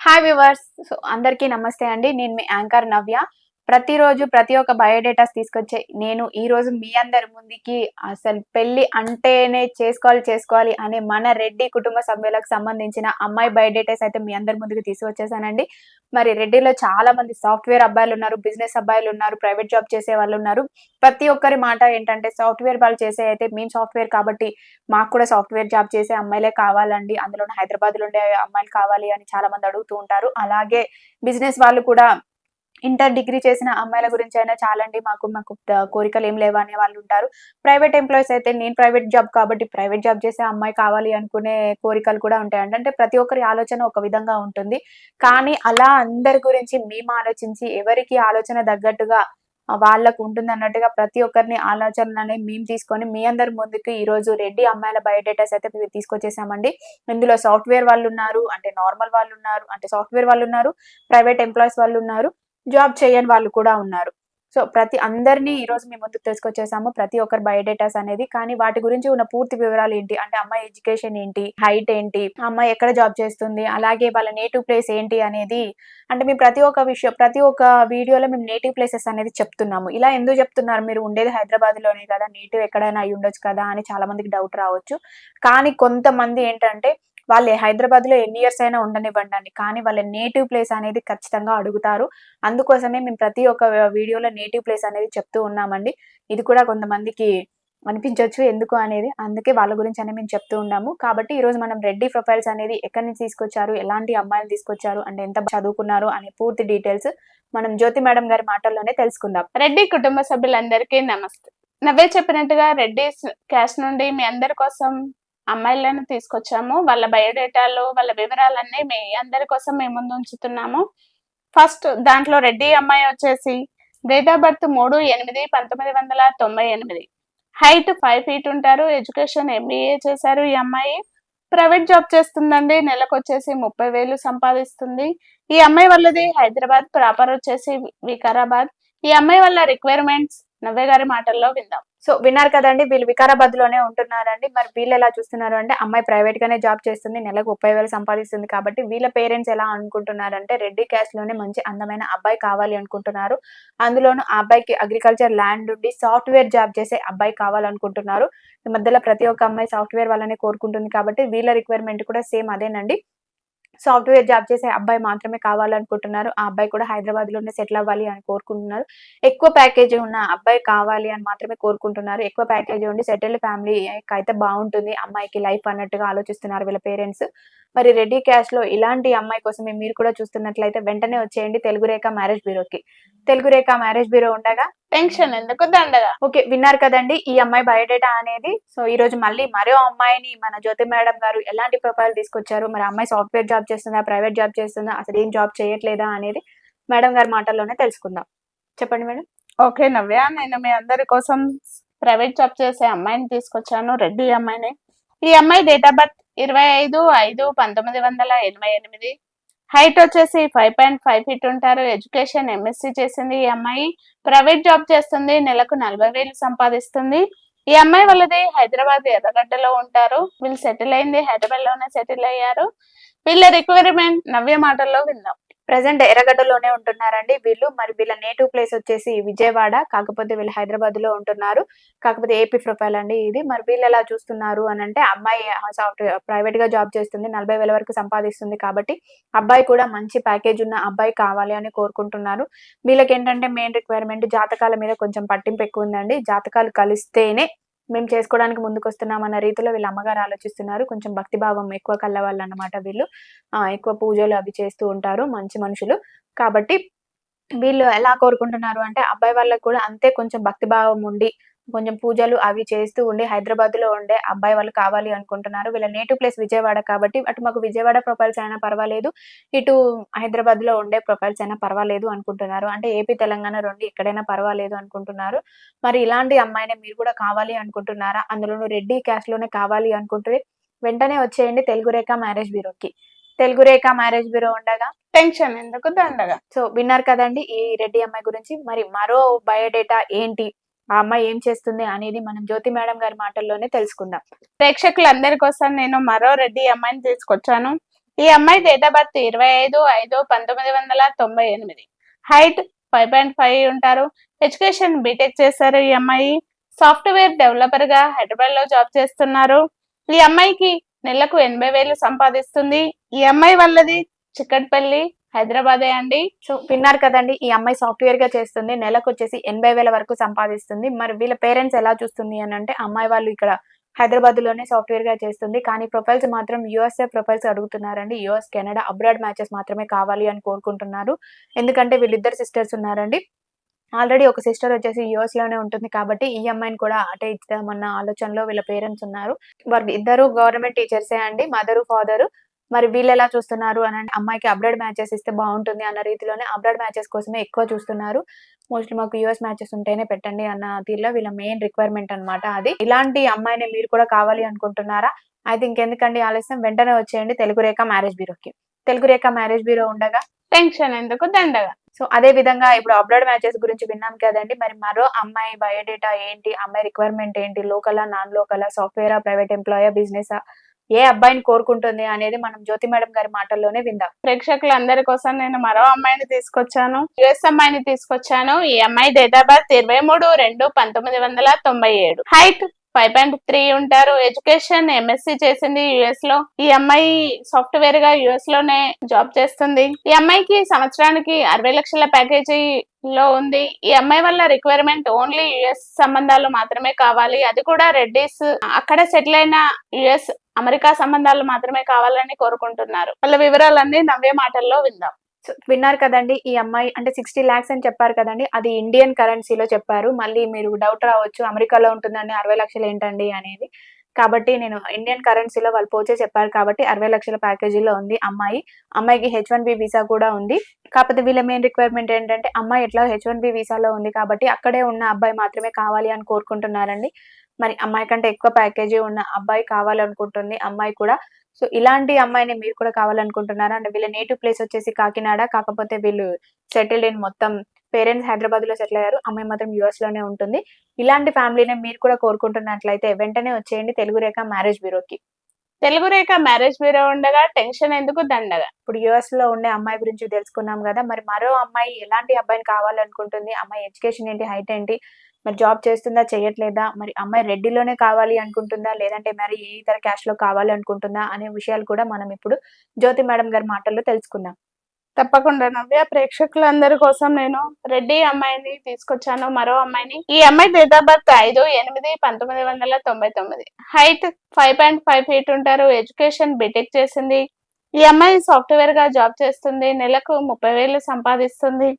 Hi viewers. So అందరికీ నమస్తే అండి. నేను మీ యాంకర్ నవ్య. ప్రతిరోజు ప్రతి ఒక్క బయోడేటాస్ తీసుకొచ్చే నేను ఈ రోజు మీ అందరి ముందుకి అసలు పెళ్లి అంటేనే చేసుకోవాలి అనే మన రెడ్డి కుటుంబ సభ్యులకు సంబంధించిన అమ్మాయి బయోడేటాస్ అయితే మీ అందరి ముందుకు తీసుకొచ్చేసానండి. మరి రెడ్డిలో చాలా మంది సాఫ్ట్‌వేర్ అబ్బాయిలు ఉన్నారు, బిజినెస్ అబ్బాయిలు ఉన్నారు, ప్రైవేట్ జాబ్ చేసే వాళ్ళు ఉన్నారు. ప్రతి ఒక్కరి మాట ఏంటంటే సాఫ్ట్‌వేర్ వాళ్ళు చేసే అయితే మేము సాఫ్ట్‌వేర్ కాబట్టి మాకు కూడా సాఫ్ట్‌వేర్ జాబ్ చేసే అమ్మాయిలే కావాలండి. అందులోను హైదరాబాద్‌లో ఉండే అమ్మాయిలు కావాలి అని చాలా మంది అడుగుతూ ఉంటారు. అలాగే బిజినెస్ వాళ్ళు కూడా ఇంటర్, డిగ్రీ చేసిన అమ్మాయిల గురించైనా చాలండి మాకు మాకు కోరికలేం లేవా అనే వాళ్ళుంటారు. ప్రైవేట్ ఎంప్లాయీస్ అయితే నేను ప్రైవేట్ జాబ్ కాబట్టి ప్రైవేట్ జాబ్ చేసే అమ్మాయి కావాలి అనుకునే కోరికలు కూడా ఉంటాయండి. అంటే ప్రతి ఒక్కరి ఆలోచన ఒక విధంగా ఉంటుంది. కానీ అలా అందరి గురించి మేము ఆలోచించి ఎవరికి ఆలోచన తగ్గట్టుగా వాళ్ళకు ఉంటుందన్నట్టుగా ప్రతి ఒక్కరిని ఆలోచనలనేవి మేము తీసుకొని మీ అందరి ముందుకి ఈరోజు రెడ్డి అమ్మాయిల బయోడేటాస్ అయితే తీసుకొచ్చేసామండి. ఇందులో సాఫ్ట్‌వేర్ వాళ్ళున్నారు, అంటే నార్మల్ వాళ్ళున్నారు, అంటే సాఫ్ట్‌వేర్ వాళ్ళున్నారు, ప్రైవేట్ ఎంప్లాయీస్ వాళ్ళున్నారు, జాబ్ చేయని వాళ్ళు కూడా ఉన్నారు. సో, ప్రతి అందరిని ఈరోజు మీ ముందుకు తీసుకొచ్చేసాము. ప్రతి ఒక్కరి బయోడేటాస్ అనేది. కానీ వాటి గురించి ఉన్న పూర్తి వివరాలేంటి, అంటే అమ్మాయి ఎడ్యుకేషన్ ఏంటి, హైట్ ఏంటి, అమ్మాయి ఎక్కడ జాబ్ చేస్తుంది, అలాగే వాళ్ళ నేటివ్ ప్లేస్ ఏంటి అనేది అంటే మేము ప్రతి ఒక్క వీడియోలో మేము నేటివ్ ప్లేసెస్ అనేది చెప్తున్నాము. ఇలా ఎందుకు చెప్తున్నారు? మీరు ఉండేది హైదరాబాద్‌లోనే కదా! నేటివ్ ఎక్కడైనా అయ్యుండొచ్చు కదా! అని చాలా మందికి డౌట్ రావచ్చు. కానీ కొంతమంది ఏంటంటే వాళ్ళు హైదరాబాద్‌లో ఎన్ని ఇయర్స్ అయినా ఉండనివ్వండండి. కానీ వాళ్ళ నేటివ్ ప్లేస్ అనేది ఖచ్చితంగా అడుగుతారు. అందుకోసమే మేము ప్రతి ఒక్క వీడియోలో నేటివ్ ప్లేస్ అనేది చెప్తూ ఉన్నామండి. ఇది కూడా కొంతమందికి అనిపించొచ్చు ఎందుకు అనేది. అందుకే వాళ్ళ గురించనే మేము చెప్తూ ఉన్నాము. కాబట్టి ఈరోజు మనం రెడ్డి ప్రొఫైల్స్ అనేది ఎక్కడి నుంచి తీసుకొచ్చారు, ఎలాంటి అమ్మాయిలు తీసుకొచ్చారు, అంటే ఎంత చదువుకున్నారు అనే పూర్తి డీటెయిల్స్ మనం జ్యోతి మేడం గారి మాటల్లోనే తెలుసుకుందాం. రెడ్డి కుటుంబ సభ్యులందరికీ నమస్తే. నవ్వే చెప్పినట్టుగా రెడ్డి క్యాస్ట్ నుండి మీ అందరి కోసం అమ్మాయిలను తీసుకొచ్చాము. వాళ్ళ బయోడేటాలు, వాళ్ళ వివరాలన్నీ మీ అందరి కోసం మేము ముందు ఉంచుతున్నాము. ఫస్ట్ దాంట్లో రెడ్డి అమ్మాయి వచ్చేసి date of birth 3/8/1998, height 5 feet ఉంటారు, ఎడ్యుకేషన్ MBA చేశారు. ఈ అమ్మాయి ప్రైవేట్ జాబ్ చేస్తుందండి. నెలకు వచ్చేసి 30,000 సంపాదిస్తుంది. ఈ అమ్మాయి వాళ్ళది హైదరాబాద్, ప్రాపర్ వచ్చేసి వికారాబాద్. ఈ అమ్మాయి వాళ్ళ రిక్వైర్మెంట్స్ నవ్య గారి మాటల్లో విందాం. సో విన్నారు కదండి, వీళ్ళు వికారాబాద్ లోనే ఉంటున్నారండి. మరి వీళ్ళు ఎలా చూస్తున్నారు అంటే అమ్మాయి ప్రైవేట్ గానే జాబ్ చేస్తుంది, నెలకు 30,000 సంపాదిస్తుంది కాబట్టి వీళ్ళ పేరెంట్స్ ఎలా అనుకుంటున్నారంటే రెడ్డి క్యాస్ట్ లోనే మంచి అందమైన అబ్బాయి కావాలి అనుకుంటున్నారు. అందులోను ఆ అబ్బాయికి అగ్రికల్చర్ ల్యాండ్ ఉండి సాఫ్ట్‌వేర్ జాబ్ చేసే అబ్బాయి కావాలనుకుంటున్నారు. ఈ మధ్యలో ప్రతి ఒక్క అమ్మాయి సాఫ్ట్‌వేర్ వాళ్ళనే కోరుకుంటుంది కాబట్టి వీళ్ళ రిక్వైర్మెంట్ కూడా సేమ్ అదేనండి. సాఫ్ట్‌వేర్ జాబ్ చేసే అబ్బాయి మాత్రమే కావాలనుకుంటున్నారు. ఆ అబ్బాయి కూడా హైదరాబాద్‌లోనే సెటిల్ అవ్వాలి అని కోరుకుంటున్నారు. ఎక్కువ ప్యాకేజీ ఉన్న అబ్బాయి కావాలి అని మాత్రమే కోరుకుంటున్నారు. ఎక్కువ ప్యాకేజీ ఉండి సెటిల్డ్ ఫ్యామిలీ అయితే బావుంటుంది అమ్మాయికి లైఫ్ అన్నట్టుగా ఆలోచిస్తున్నారు వీళ్ళ పేరెంట్స్. మరి రెడ్డి క్యాస్ట్‌లో ఇలాంటి అమ్మాయి కోసమే మీరు కూడా చూస్తున్నట్లయితే వెంటనే వచ్చేయండి తెలుగు రేఖ మ్యారేజ్ బ్యూరోకి. తెలుగు రేఖ మ్యారేజ్ బ్యూరో ఉండగా టెన్షన్ ఎందుకు దండగా. ఓకే. విన్నారు కదండీ! ఈ అమ్మాయి బయోడేటా అనేది. సో, ఈరోజు మళ్ళీ మరో అమ్మాయిని మన జ్యోతి మేడం గారు ఎలాంటి ప్రొఫైల్ తీసుకొచ్చారు, మరి ఆ అమ్మాయి సాఫ్ట్‌వేర్ జాబ్ చేస్తుందా, ప్రైవేట్ జాబ్ చేస్తుందా, అసలేం జాబ్ చేయట్లేదా అనేది మేడం గారి మాటల్లోనే తెలుసుకుందాం. చెప్పండి మేడం. ఓకే నవ్య, నేను మీ అందరి కోసం ప్రైవేట్ జాబ్ చేసే అమ్మాయిని తీసుకొచ్చాను, రెడ్డి అమ్మాయిని. ఈ అమ్మాయి డేట్ ఆఫ్ బర్త్ 25/5/1988, హైట్ వచ్చేసి 5.5 ఫీట్ ఉంటారు, ఎడ్యుకేషన్ MSc చేసింది. ఈ అమ్మాయి ప్రైవేట్ జాబ్ చేస్తుంది, నెలకు 40,000 సంపాదిస్తుంది. ఈ అమ్మాయి వాళ్ళది హైదరాబాద్ ఎర్రగడ్డలో ఉంటారు. వీళ్ళు సెటిల్ అయింది హైదరాబాద్ లోనే సెటిల్ అయ్యారు. వీళ్ళ రిక్వైర్మెంట్ నవ్య మాటల్లో విందాం. ప్రెజెంట్ ఎర్రగడ్డలోనే ఉంటున్నారండి వీళ్ళు. మరి వీళ్ళ నేటివ్ ప్లేస్ వచ్చేసి విజయవాడ. కాకపోతే వీళ్ళు హైదరాబాద్‌లో ఉంటున్నారు. కాకపోతే ఏపీ ప్రొఫైల్ అండి ఇది. మరి వీళ్ళెలా చూస్తున్నారు అనంటే అమ్మాయి ప్రైవేట్‌గా జాబ్ చేస్తుంది. 40,000 వరకు సంపాదిస్తుంది కాబట్టి అబ్బాయి కూడా మంచి ప్యాకేజ్ ఉన్న అబ్బాయి కావాలి అని కోరుకుంటున్నారు. వీళ్ళకేంటంటే మెయిన్ రిక్వైర్మెంట్ జాతకాల మీద కొంచెం పట్టింపు ఎక్కువుందండి. జాతకాలు కలిస్తేనే మేము చేసుకోవడానికి ముందుకొస్తున్నామన్న రీతిలో వీళ్ళ అమ్మగారు ఆలోచిస్తున్నారు. కొంచెం భక్తి భావం ఎక్కువ కలవాళ్ళన్నమాట వీళ్ళు. ఎక్కువ పూజలు అవి చేస్తూ ఉంటారు. మంచి మనుషులు. కాబట్టి వీళ్ళు ఎలా కోరుకుంటున్నారు అంటే అబ్బాయి వాళ్ళకి కూడా అంతే కొంచెం భక్తి భావం ఉండి, కొంచెం పూజలు అవి చేస్తూ ఉండి హైదరాబాద్‌లో ఉండే అబ్బాయి వాళ్ళు కావాలి అనుకుంటున్నారు. వీళ్ళ నేటివ్ ప్లేస్ విజయవాడ కాబట్టి అటు మాకు విజయవాడ ప్రొఫైల్స్ అయినా పర్వాలేదు, ఇటు హైదరాబాద్‌లో ఉండే ప్రొఫైల్స్ అయినా పర్వాలేదు అనుకుంటున్నారు. అంటే ఏపీ, తెలంగాణ 2 ఎక్కడైనా పర్వాలేదు అనుకుంటున్నారు. మరి ఇలాంటి అమ్మాయినే మీరు కూడా కావాలి అనుకుంటున్నారా? అందులోనూ రెడ్డి క్యాస్ట్‌లోనే కావాలి అనుకుంటే వెంటనే వచ్చేయండి తెలుగు రేఖ మ్యారేజ్ బ్యూరోకి. తెలుగు రేఖ మ్యారేజ్ బ్యూరో ఉండగా టెన్షన్ ఎందుకు దండగా. సో విన్నారు కదండీ ఈ రెడ్డి అమ్మాయి గురించి. మరి మరో బయోడేటా ఏంటి? ఆ అమ్మాయి ఏం చేస్తుంది అనేది మనం జ్యోతి మేడం గారి మాటల్లోనే తెలుసుకుందాం. ప్రేక్షకులందరి కోసం నేను మరో రెడ్డి అమ్మాయిని తీసుకొచ్చాను. ఈ అమ్మాయి డేట్ ఆఫ్ బర్త్ 25/5/1998. హైట్ 5.5 ఉంటారు. ఎడ్యుకేషన్ బీటెక్ చేశారు. ఈ అమ్మాయి సాఫ్ట్వేర్ డెవలపర్ గా హైదరాబాద్ లో జాబ్ చేస్తున్నారు. ఈ అమ్మాయికి నెలకు 80,000 సంపాదిస్తుంది. ఈ అమ్మాయి వాళ్ళది చిక్కటిపల్లి, హైదరాబాదే అండి. సో విన్నారు కదండి, ఈ అమ్మాయి సాఫ్ట్వేర్ గా చేస్తుంది, నెలకు వచ్చేసి 80,000 వరకు సంపాదిస్తుంది. మరి వీళ్ళ పేరెంట్స్ ఎలా చూస్తుంది అని అంటే, అమ్మాయి వాళ్ళు ఇక్కడ హైదరాబాద్ లోనే సాఫ్ట్వేర్ గా చేస్తుంది, కానీ ప్రొఫైల్స్ మాత్రం యుఎస్ఏ ప్రొఫైల్స్ అడుగుతున్నారండి. యుఎస్, కెనడా, అబ్రాడ్ మ్యాచెస్ మాత్రమే కావాలి అని కోరుకుంటున్నారు. ఎందుకంటే వీళ్ళిద్దరు సిస్టర్స్ ఉన్నారండి. ఆల్రెడీ ఒక సిస్టర్ వచ్చేసి యుఎస్ లోనే ఉంటుంది కాబట్టి ఈ అమ్మాయిని కూడా అటే ఇద్దామన్న ఆలోచనలో వీళ్ళ పేరెంట్స్ ఉన్నారు. వారు ఇద్దరు గవర్నమెంట్ టీచర్సే అండి, మదరు ఫాదరు. మరి వీళ్ళు ఎలా చూస్తున్నారు అని అంటే, అమ్మాయికి అబ్రాడ్ మ్యాచెస్ ఇస్తే బాగుంటుంది అన్న రీతిలోనే అబ్రాడ్ మ్యాచెస్ కోసమే ఎక్కువ చూస్తున్నారు. మోస్ట్లీ మాకు యుఎస్ మ్యాచెస్ ఉంటేనే పెట్టండి అన్న తీరులో వీళ్ళ మెయిన్ రిక్వైర్మెంట్ అన్నమాట అది. ఇలాంటి అమ్మాయిని మీరు కూడా కావాలి అనుకుంటున్నారా? అయితే ఇంకెందుకండి ఆలస్యం, వెంటనే వచ్చేయండి తెలుగు రేఖ మ్యారేజ్ బ్యూరోకి. తెలుగు రేఖ మ్యారేజ్ బ్యూరో ఉండగా టెన్షన్ ఎందుకు దండగా. సో అదే విధంగా ఇప్పుడు అబ్రాడ్ మ్యాచెస్ గురించి విన్నాం కదండి. మరి మరో అమ్మాయి బయోడేటా ఏంటి, అమ్మాయి రిక్వైర్మెంట్ ఏంటి, లోకలా, నాన్ లోకలా, సాఫ్ట్వేరా, ప్రైవేట్ ఎంప్లాయా, బిజినెసా, ఏ అబ్బాయిని కోరుకుంటుంది అనేది మనం జ్యోతి మేడం గారి మాటల్లోనే విందాం. ప్రేక్షకులందరి కోసం నేను మరో అమ్మాయిని తీసుకొచ్చాను, యుఎస్ అమ్మాయిని తీసుకొచ్చాను. ఈ అమ్మాయి డేట్ ఆఫ్ బర్త్ 23/2/1997. హైట్ 5.3 ఉంటారు. ఎడ్యుకేషన్ ఎంఎస్సి చేసింది యుఎస్ లో. ఈ అమ్మాయి సాఫ్ట్వేర్ గా యుఎస్ లోనే జాబ్ చేస్తుంది. ఈ అమ్మాయికి సంవత్సరానికి 60 లక్షల ప్యాకేజీ లో ఉంది. ఈ అమ్మాయి వల్ల రిక్వైర్మెంట్ ఓన్లీ యుఎస్ సంబంధాలు మాత్రమే కావాలి, అది కూడా రెడ్డిస్, అక్కడ సెటిల్ అయిన యుఎస్ అమెరికా సంబంధాలు మాత్రమే కావాలని కోరుకుంటున్నారు. వాళ్ళ వివరాలన్నీ నవ్వే మాటల్లో విందాం. సో విన్నారు కదండి, ఈ అమ్మాయి అంటే 60 lakhs అని చెప్పారు కదండి, అది ఇండియన్ కరెన్సీలో చెప్పారు. మళ్ళీ మీరు డౌట్ రావచ్చు, అమెరికాలో ఉంటుందండి 60 లక్షలు ఏంటండి అనేది. కాబట్టి నేను ఇండియన్ కరెన్సీలో వాళ్ళు పోచే చెప్పారు కాబట్టి 60 లక్షల ప్యాకేజీలో ఉంది అమ్మాయి. అమ్మాయికి H1B వీసా కూడా ఉంది. కాకపోతే వీళ్ళ మెయిన్ రిక్వైర్మెంట్ ఏంటంటే, అమ్మాయి ఎట్లా H1B వీసాలో ఉంది కాబట్టి అక్కడే ఉన్న అబ్బాయి మాత్రమే కావాలి అని కోరుకుంటున్నారండి. మరి అమ్మాయి కంటే ఎక్కువ ప్యాకేజీ ఉన్న అబ్బాయి కావాలనుకుంటుంది అమ్మాయి కూడా. సో ఇలాంటి అమ్మాయిని మీరు కూడా కావాలనుకుంటున్నారా? అంటే వీళ్ళ నేటివ్ ప్లేస్ వచ్చేసి కాకినాడ, కాకపోతే వీళ్ళు సెటిల్డ్ ఇన్ మొత్తం పేరెంట్స్ హైదరాబాద్ లో సెటిల్ అయ్యారు, అమ్మాయి మాత్రం యుఎస్ లోనే ఉంటుంది. ఇలాంటి ఫ్యామిలీని మీరు కూడా కోరుకుంటున్నట్లయితే వెంటనే వచ్చేయండి తెలుగు రేఖ మ్యారేజ్ బ్యూరోకి. తెలుగు రేఖ మ్యారేజ్ బ్యూరో ఉండగా టెన్షన్ ఎందుకు దండగా. ఇప్పుడు యుఎస్ లో ఉండే అమ్మాయి గురించి తెలుసుకున్నాం కదా, మరి మరో అమ్మాయి ఎలాంటి అబ్బాయిని కావాలనుకుంటుంది, అమ్మాయి ఎడ్యుకేషన్ ఏంటి, హైట్ ఏంటి, మరి జాబ్ చేస్తుందా చేయట్లేదా, మరి అమ్మాయి రెడ్డిలోనే కావాలి అనుకుంటుందా లేదంటే మరి ఏ ఇతర క్యాస్ట్ లో కావాలి అనుకుంటుందా అనే విషయాలు కూడా మనం ఇప్పుడు జ్యోతి మేడం గారి మాటల్లో తెలుసుకుందాం. తప్పకుండా నవ్య, ప్రేక్షకులందరి కోసం నేను రెడ్డి అమ్మాయిని తీసుకొచ్చాను, మరో అమ్మాయిని. ఈ అమ్మాయి date of birth 5/8/1999. Height 5.5 feet ఉంటారు. ఎడ్యుకేషన్ బీటెక్ చేసింది. ఈ అమ్మాయి సాఫ్ట్వేర్ గా జాబ్ చేస్తుంది, నెలకు 30,000 సంపాదిస్తుంది.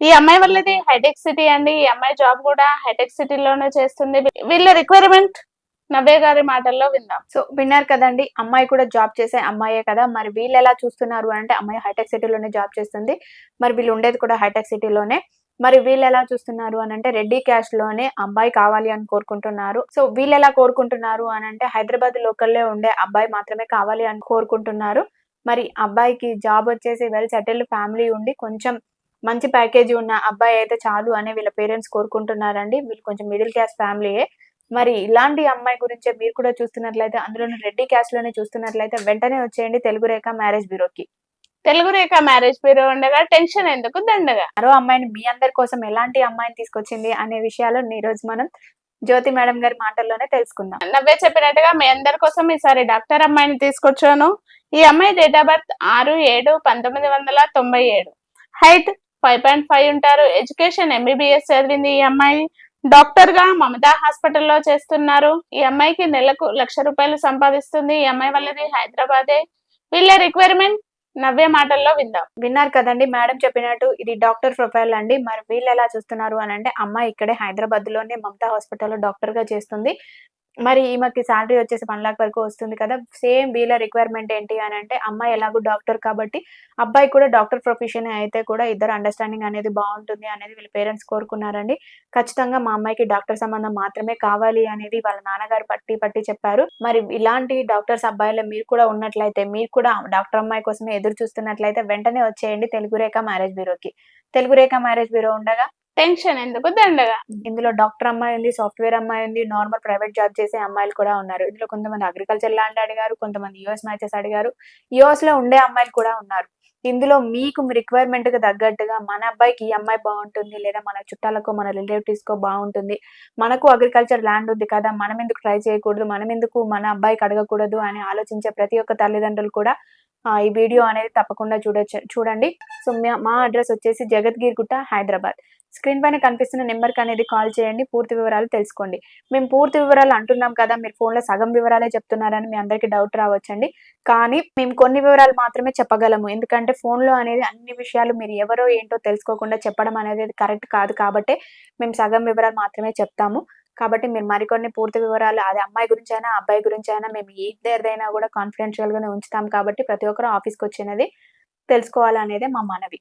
ఈ అమ్మాయి వల్లది హైటెక్ సిటీ అండి. ఈ అమ్మాయి జాబ్ కూడా హైటెక్ సిటీలోనే చేస్తుంది. వీళ్ళ రిక్వైర్మెంట్ నవ్య గారి మాటల్లో విందాం. సో విన్నారు కదండి, అమ్మాయి కూడా జాబ్ చేసే అమ్మాయే కదా. మరి వీళ్ళు ఎలా చూస్తున్నారు అంటే, అమ్మాయి హైటెక్ సిటీలోనే జాబ్ చేస్తుంది, మరి వీళ్ళు ఉండేది కూడా హైటెక్ సిటీలోనే. మరి వీళ్ళు ఎలా చూస్తున్నారు అని అంటే, రెడ్డి క్యాస్ట్ లోనే అబ్బాయి కావాలి అని కోరుకుంటున్నారు. సో వీళ్ళు ఎలా కోరుకుంటున్నారు అని అంటే, హైదరాబాద్ లోకల్లో ఉండే అబ్బాయి మాత్రమే కావాలి అని కోరుకుంటున్నారు. మరి అబ్బాయికి జాబ్ వచ్చేసి వెల్ సెటిల్డ్ ఫ్యామిలీ ఉండి కొంచెం మంచి ప్యాకేజీ ఉన్న అబ్బాయి అయితే చాలు అని వీళ్ళ పేరెంట్స్ కోరుకుంటున్నారండి. వీళ్ళు కొంచెం మిడిల్ క్లాస్ ఫ్యామిలీయే. మరి ఇలాంటి అమ్మాయి గురించే మీరు కూడా చూస్తున్నట్లయితే, అందులోని రెడ్డి క్యాస్ట్ లోనే చూస్తున్నట్లయితే వెంటనే వచ్చేయండి తెలుగు రేఖ మ్యారేజ్ బ్యూరోకి. తెలుగు రేఖ మ్యారేజ్ బ్యూరో ఉండగా టెన్షన్ ఎందుకు దండగా. మరో అమ్మాయిని మీ అందరి కోసం ఎలాంటి అమ్మాయిని తీసుకొచ్చింది అనే విషయాలు ఈ రోజు మనం జ్యోతి మేడం గారి మాటల్లోనే తెలుసుకుందాం. నవ్వే చెప్పినట్టుగా మీ అందరి కోసం ఈసారి డాక్టర్ అమ్మాయిని తీసుకొచ్చాను. ఈ అమ్మాయి డేట్ ఆఫ్ బర్త్ 6/7/1997. హైట్ 5.5 ఉంటారు. ఎడ్యుకేషన్ ఎంబీబీఎస్ చదివింది. ఈ అమ్మాయి డాక్టర్ గా మమతా హాస్పిటల్లో చేస్తున్నారు. ఈ అమ్మాయికి నెలకు 1,00,000 రూపాయలు సంపాదిస్తుంది. ఈ అమ్మాయి వల్లది హైదరాబాదే. వీళ్ళ రిక్వైర్మెంట్ నవ్వే మాటల్లో విందాం. విన్నారు కదండి, మేడం చెప్పినట్టు ఇది డాక్టర్ ప్రొఫైల్ అండి. మరి వీళ్ళు ఎలా చూస్తున్నారు అని అంటే, అమ్మాయి ఇక్కడే హైదరాబాద్ లోనే మమతా హాస్పిటల్లో డాక్టర్ గా చేస్తుంది. మరి ఈమెకి శాలరీ వచ్చేసి 1 lakh వరకు వస్తుంది కదా. సేమ్ వీళ్ళ రిక్వైర్మెంట్ ఏంటి అని అంటే, అమ్మాయి ఎలాగో డాక్టర్ కాబట్టి అబ్బాయి కూడా డాక్టర్ ప్రొఫెషన్ అయితే కూడా ఇద్దరు అండర్స్టాండింగ్ అనేది బాగుంటుంది అనేది వీళ్ళ పేరెంట్స్ కోరుకున్నారండి. ఖచ్చితంగా మా అమ్మాయికి డాక్టర్ సంబంధం మాత్రమే కావాలి అనేది వాళ్ళ నాన్నగారు పట్టి చెప్పారు. మరి ఇలాంటి డాక్టర్స్ అబ్బాయిలో మీరు కూడా ఉన్నట్లయితే, మీరు కూడా డాక్టర్ అమ్మాయి కోసమే ఎదురు చూస్తున్నట్లయితే వెంటనే వచ్చేయండి తెలుగు రేఖ మ్యారేజ్ బ్యూరోకి. తెలుగు రేఖ మ్యారేజ్ బ్యూరో ఉండగా టెన్షన్ ఎందుకు దండగా. ఇందులో డాక్టర్ అమ్మాయి ఉంది, సాఫ్ట్వేర్ అమ్మాయి ఉంది, నార్మల్ ప్రైవేట్ జాబ్ చేసే అమ్మాయిలు కూడా ఉన్నారు. ఇందులో కొంతమంది అగ్రికల్చర్ ల్యాండ్ అడిగారు, కొంతమంది యూఎస్ మ్యాచెస్ అడిగారు, యూఎస్ లో ఉండే అమ్మాయిలు కూడా ఉన్నారు. ఇందులో మీకు మీ రిక్వైర్మెంట్ కి తగ్గట్టుగా మన అబ్బాయికి ఈ అమ్మాయి బాగుంటుంది, లేదా మన చుట్టాలకు మన రిలేటివ్స్ కో బాగుంటుంది, మనకు అగ్రికల్చర్ ల్యాండ్ ఉంది కదా, మనం ఎందుకు ట్రై చేయకూడదు, మనం ఎందుకు మన అబ్బాయికి అడగకూడదు అని ఆలోచించే ప్రతి ఒక్క తల్లిదండ్రులు కూడా ఈ వీడియో అనేది తప్పకుండా చూడండి. సో మా అడ్రస్ వచ్చేసి జగద్గిరి గుట్ట, హైదరాబాద్. స్క్రీన్ పైన కనిపిస్తున్న నెంబర్కి అనేది కాల్ చేయండి, పూర్తి వివరాలు తెలుసుకోండి. మేము పూర్తి వివరాలు అంటున్నాం కదా, మీరు ఫోన్లో సగం వివరాలే చెప్తున్నారని మీ అందరికీ డౌట్ రావచ్చండి. కానీ మేము కొన్ని వివరాలు మాత్రమే చెప్పగలము, ఎందుకంటే ఫోన్లో అనేది అన్ని విషయాలు మీరు ఎవరో ఏంటో తెలుసుకోకుండా చెప్పడం అనేది కరెక్ట్ కాదు. కాబట్టి మేము సగం వివరాలు మాత్రమే చెప్తాము. కాబట్టి మీరు మరికొన్ని పూర్తి వివరాలు, అది అమ్మాయి గురించి అయినా అబ్బాయి గురించి అయినా, మేము ఇద్దరిదైనా కూడా కాన్ఫిడెన్షియల్ గానే ఉంచుతాం. కాబట్టి ప్రతి ఒక్కరు ఆఫీస్కి వచ్చినది తెలుసుకోవాలనేదే మా మనవి.